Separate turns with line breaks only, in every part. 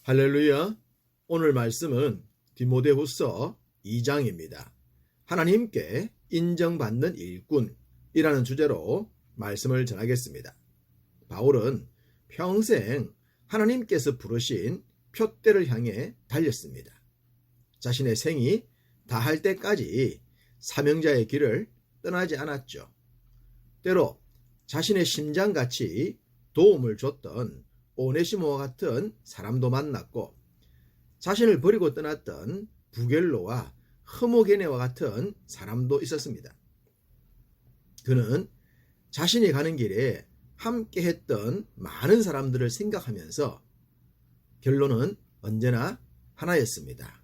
할렐루야. 오늘 말씀은 디모데후서 2장입니다. 하나님께 인정받는 일꾼이라는 주제로 말씀을 전하겠습니다. 바울은 평생 하나님께서 부르신 표대를 향해 달렸습니다. 자신의 생이 다할 때까지 사명자의 길을 떠나지 않았죠. 때로 자신의 심장같이 도움을 줬던 오네시모와 같은 사람도 만났고, 자신을 버리고 떠났던 부겔로와 흐모게네와 같은 사람도 있었습니다. 그는 자신이 가는 길에 함께 했던 많은 사람들을 생각하면서 결론은 언제나 하나였습니다.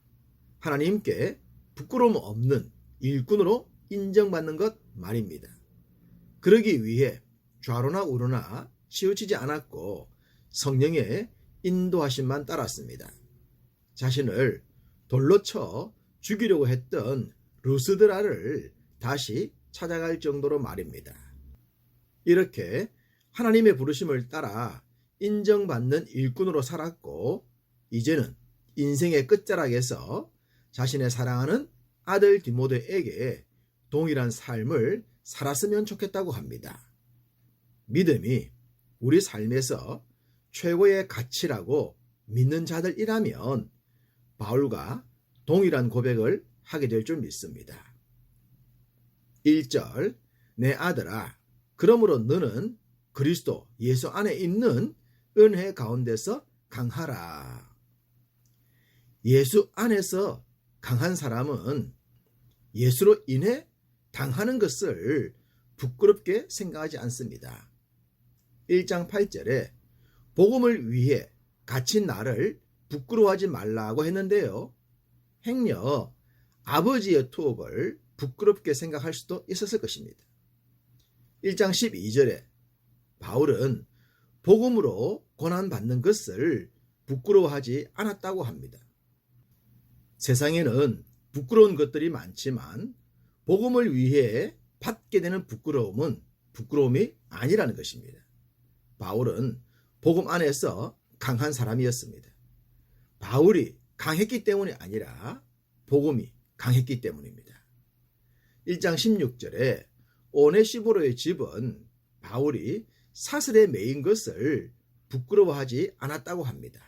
하나님께 부끄러움 없는 일꾼으로 인정받는 것 말입니다. 그러기 위해 좌로나 우로나 치우치지 않았고 성령의 인도하심만 따랐습니다. 자신을 돌로 쳐 죽이려고 했던 루스드라를 다시 찾아갈 정도로 말입니다. 이렇게 하나님의 부르심을 따라 인정받는 일꾼으로 살았고, 이제는 인생의 끝자락에서 자신의 사랑하는 아들 디모데에게 동일한 삶을 살았으면 좋겠다고 합니다. 믿음이 우리 삶에서 최고의 가치라고 믿는 자들이라면 바울과 동일한 고백을 하게 될 줄 믿습니다. 1절, 내 아들아, 그러므로 너는 그리스도 예수 안에 있는 은혜 가운데서 강하라. 예수 안에서 강한 사람은 예수로 인해 당하는 것을 부끄럽게 생각하지 않습니다. 1장 8절에 복음을 위해 갇힌 나를 부끄러워하지 말라고 했는데요. 행여 아버지의 투옥을 부끄럽게 생각할 수도 있었을 것입니다. 1장 12절에 바울은 복음으로 고난받는 것을 부끄러워하지 않았다고 합니다. 세상에는 부끄러운 것들이 많지만 복음을 위해 받게 되는 부끄러움은 부끄러움이 아니라는 것입니다. 바울은 복음 안에서 강한 사람이었습니다. 바울이 강했기 때문이 아니라 복음이 강했기 때문입니다. 1장 16절에 오네시보로의 집은 바울이 사슬에 매인 것을 부끄러워하지 않았다고 합니다.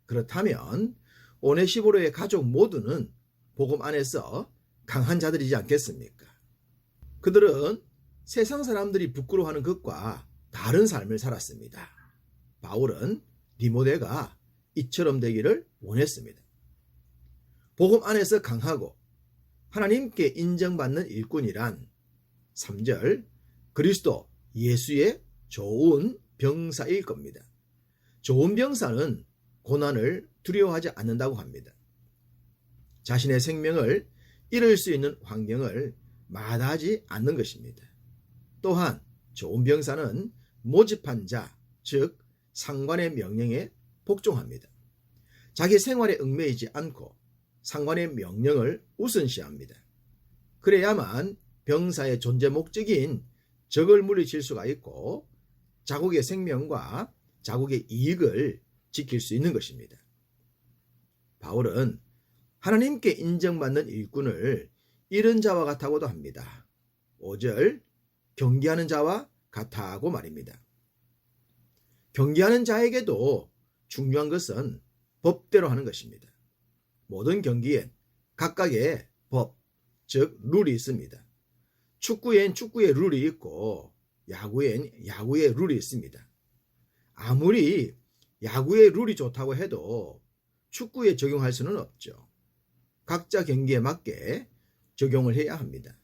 그렇다면 오네시보로의 가족 모두는 복음 안에서 강한 자들이지 않겠습니까? 그들은 세상 사람들이 부끄러워하는 것과 다른 삶을 살았습니다. 바울은 디모데가 이처럼 되기를 원했습니다. 복음 안에서 강하고 하나님께 인정받는 일꾼이란 3절, 그리스도 예수의 좋은 병사일 겁니다. 좋은 병사는 고난을 두려워하지 않는다고 합니다. 자신의 생명을 잃을 수 있는 환경을 마다하지 않는 것입니다. 또한 좋은 병사는 모집한 자, 즉 상관의 명령에 복종합니다. 자기 생활에 얽매이지 않고 상관의 명령을 우선시합니다. 그래야만 병사의 존재 목적인 적을 물리칠 수가 있고 자국의 생명과 자국의 이익을 지킬 수 있는 것입니다. 바울은 하나님께 인정받는 일꾼을 잃은 자와 같다고도 합니다. 5절, 경계하는 자와 같다고 말입니다. 경계하는 자에게도 중요한 것은 법대로 하는 것입니다. 모든 경기엔 각각의 법, 즉 룰이 있습니다. 축구엔 축구의 룰이 있고 야구엔 야구의 룰이 있습니다. 아무리 야구의 룰이 좋다고 해도 축구에 적용할 수는 없죠. 각자 경기에 맞게 적용을 해야 합니다.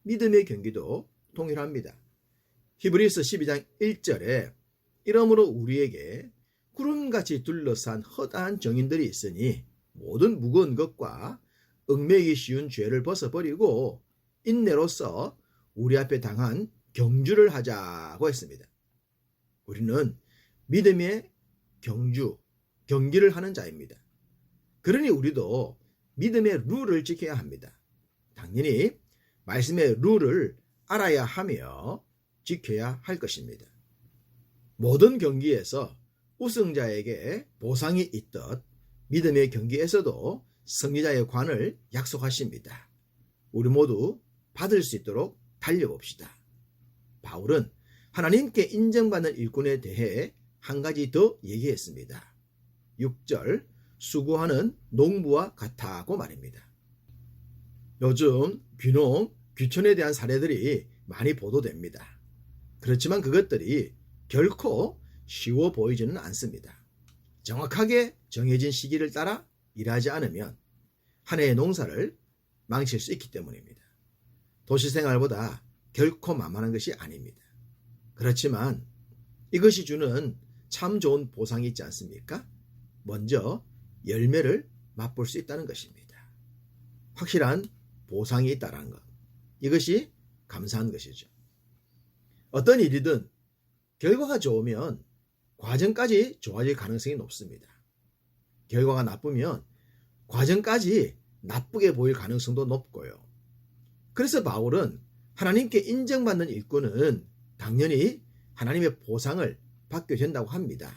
믿음의 경기도 동일합니다. 히브리서 12장 1절에 이러므로 우리에게 구름같이 둘러싼 허다한 정인들이 있으니 모든 무거운 것과 얽매이기 쉬운 죄를 벗어버리고 인내로써 우리 앞에 당한 경주를 하자고 했습니다. 우리는 믿음의 경기를 하는 자입니다. 그러니 우리도 믿음의 룰을 지켜야 합니다. 당연히 말씀의 룰을 알아야 하며 지켜야 할 것입니다. 모든 경기에서 우승자에게 보상이 있듯 믿음의 경기에서도 승리자의 관을 약속하십니다. 우리 모두 받을 수 있도록 달려봅시다. 바울은 하나님께 인정받는 일꾼에 대해 한 가지 더 얘기했습니다. 6절, 수고하는 농부와 같다고 말입니다. 요즘 귀농, 귀촌에 대한 사례들이 많이 보도됩니다. 그렇지만 그것들이 결코 쉬워 보이지는 않습니다. 정확하게 정해진 시기를 따라 일하지 않으면 한 해의 농사를 망칠 수 있기 때문입니다. 도시생활보다 결코 만만한 것이 아닙니다. 그렇지만 이것이 주는 참 좋은 보상이 있지 않습니까? 먼저 열매를 맛볼 수 있다는 것입니다. 확실한 보상이 있다는 것. 이것이 감사한 것이죠. 어떤 일이든 결과가 좋으면 과정까지 좋아질 가능성이 높습니다. 결과가 나쁘면 과정까지 나쁘게 보일 가능성도 높고요. 그래서 바울은 하나님께 인정받는 일꾼은 당연히 하나님의 보상을 받게 된다고 합니다.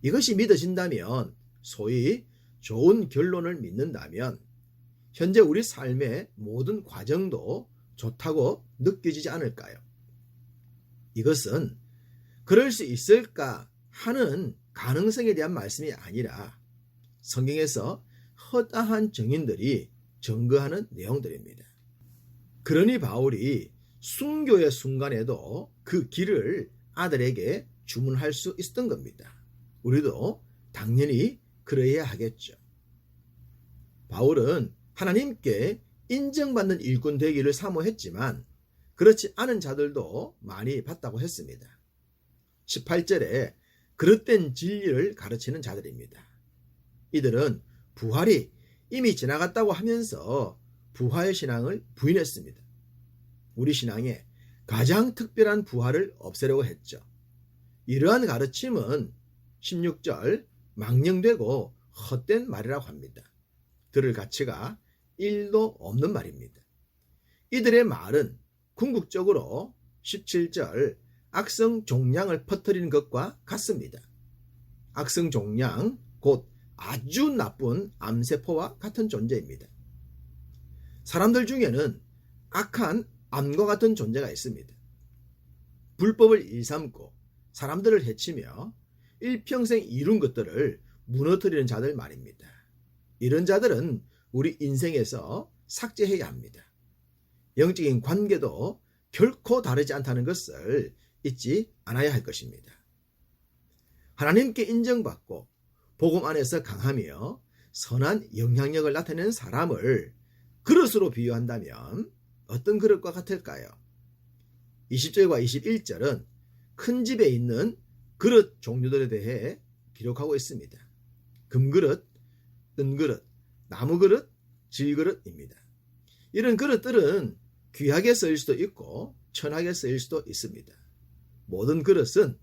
이것이 믿어진다면, 소위 좋은 결론을 믿는다면 현재 우리 삶의 모든 과정도 좋다고 느껴지지 않을까요? 이것은 그럴 수 있을까 하는 가능성에 대한 말씀이 아니라 성경에서 허다한 증인들이 증거하는 내용들입니다. 그러니 바울이 순교의 순간에도 그 길을 아들에게 주문할 수 있었던 겁니다. 우리도 당연히 그러해야 하겠죠. 바울은 하나님께 인정받는 일꾼 되기를 사모했지만 그렇지 않은 자들도 많이 봤다고 했습니다. 18절에 그릇된 진리를 가르치는 자들입니다. 이들은 부활이 이미 지나갔다고 하면서 부활 신앙을 부인했습니다. 우리 신앙에 가장 특별한 부활을 없애려고 했죠. 이러한 가르침은 16절 망령되고 헛된 말이라고 합니다. 들을 가치가 1도 없는 말입니다. 이들의 말은 궁극적으로 17절 악성 종양을 퍼뜨리는 것과 같습니다. 악성 종양, 곧 아주 나쁜 암세포와 같은 존재입니다. 사람들 중에는 악한 암과 같은 존재가 있습니다. 불법을 일삼고 사람들을 해치며 일평생 이룬 것들을 무너뜨리는 자들 말입니다. 이런 자들은 우리 인생에서 삭제해야 합니다. 영적인 관계도 결코 다르지 않다는 것을 잊지 않아야 할 것입니다. 하나님께 인정받고 복음 안에서 강하며 선한 영향력을 나타내는 사람을 그릇으로 비유한다면 어떤 그릇과 같을까요? 20절과 21절은 큰 집에 있는 그릇 종류들에 대해 기록하고 있습니다. 금그릇, 은그릇, 나무그릇, 질그릇입니다. 이런 그릇들은 귀하게 쓰일 수도 있고 천하게 쓰일 수도 있습니다. 모든 그릇은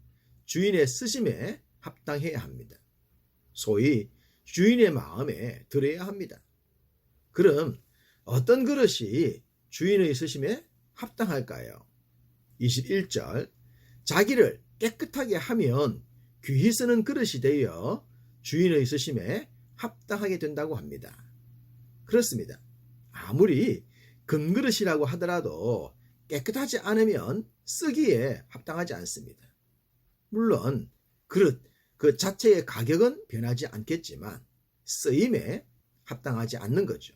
주인의 쓰심에 합당해야 합니다. 소위 주인의 마음에 들어야 합니다. 그럼 어떤 그릇이 주인의 쓰심에 합당할까요? 21절 자기를 깨끗하게 하면 귀히 쓰는 그릇이 되어 주인의 쓰심에 합당하게 된다고 합니다. 그렇습니다. 아무리 금그릇이라고 하더라도 깨끗하지 않으면 쓰기에 합당하지 않습니다. 물론 그릇 그 자체의 가격은 변하지 않겠지만 쓰임에 합당하지 않는 거죠.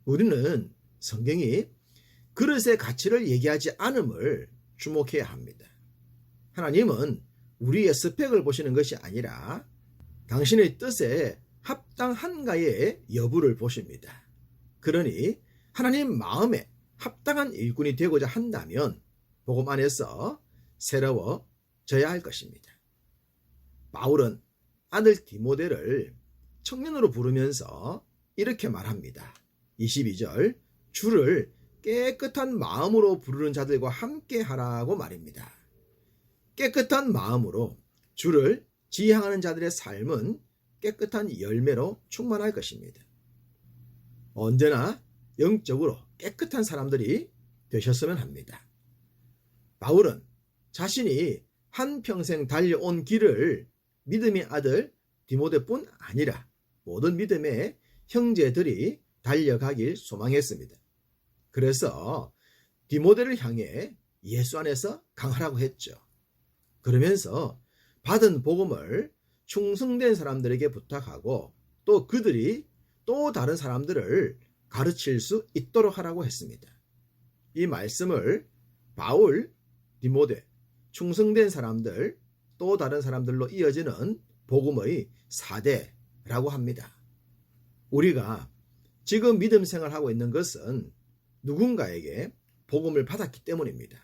우리는 성경이 그릇의 가치를 얘기하지 않음을 주목해야 합니다. 하나님은 우리의 스펙을 보시는 것이 아니라 당신의 뜻에 합당한가의 여부를 보십니다. 그러니 하나님 마음에 합당한 일꾼이 되고자 한다면 복음 안에서 새로워져야 할 것입니다. 바울은 아들 디모데를 청년으로 부르면서 이렇게 말합니다. 22절 주를 깨끗한 마음으로 부르는 자들과 함께 하라고 말입니다. 깨끗한 마음으로 주를 지향하는 자들의 삶은 깨끗한 열매로 충만할 것입니다. 언제나 영적으로 깨끗한 사람들이 되셨으면 합니다. 바울은 자신이 한평생 달려온 길을 믿음의 아들 디모데뿐 아니라 모든 믿음의 형제들이 달려가길 소망했습니다. 그래서 디모데를 향해 예수 안에서 강하라고 했죠. 그러면서 받은 복음을 충성된 사람들에게 부탁하고 또 그들이 또 다른 사람들을 가르칠 수 있도록 하라고 했습니다. 이 말씀을 바울, 디모데, 충성된 사람들, 또 다른 사람들로 이어지는 복음의 4대라고 합니다. 우리가 지금 믿음 생활하고 있는 것은 누군가에게 복음을 받았기 때문입니다.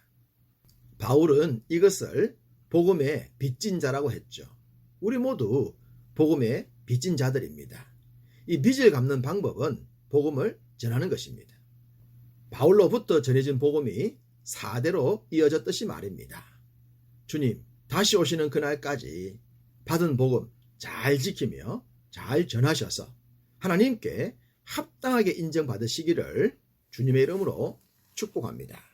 바울은 이것을 복음의 빚진 자라고 했죠. 우리 모두 복음의 빚진 자들입니다. 이 빚을 갚는 방법은 복음을 전하는 것입니다. 바울로부터 전해진 복음이 4대로 이어졌듯이 말입니다. 주님 다시 오시는 그날까지 받은 복음 잘 지키며 잘 전하셔서 하나님께 합당하게 인정받으시기를 주님의 이름으로 축복합니다.